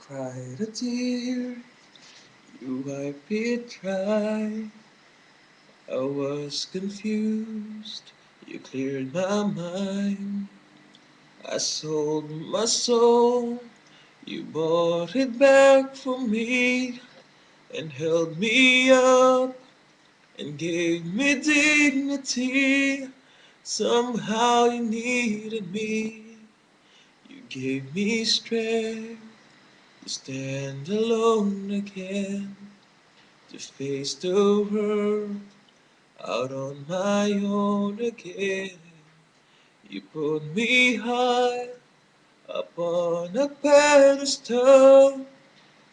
cried a tear, you wiped it dry. I was confused, you cleared my mind. I sold my soul, you bought it back for me, and held me up, and gave me dignity. Somehow you needed me, you gave me strength to stand alone again, to face the world out on my own again. You put me high upon a pedestal,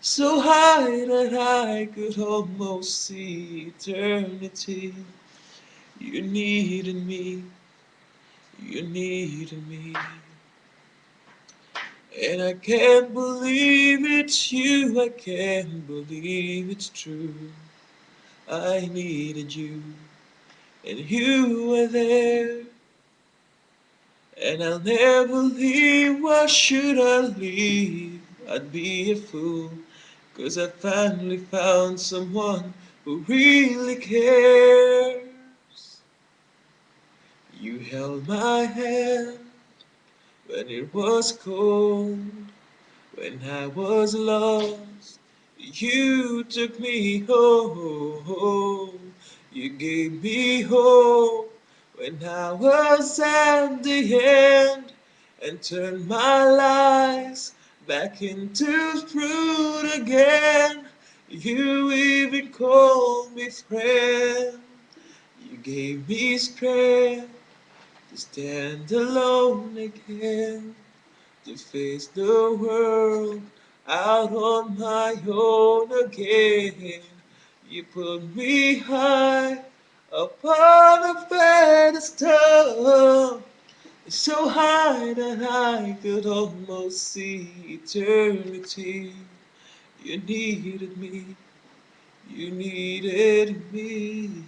so high that I could almost see eternity. You needed me, you needed me. And I can't believe it's you, I can't believe it's true. I needed you, and you were there. And I'll never leave, why should I leave? I'd be a fool, 'cause I finally found someone who really cares. You held my hand when it was cold, when I was lost. You took me home, you gave me hope when I was at the end, and turned my lies back into fruit again. You even called me friend, you gave me strength to stand alone again, to face the world out on my own again. You put me high upon a pedestal, so high that I could almost see eternity. You needed me, you needed me.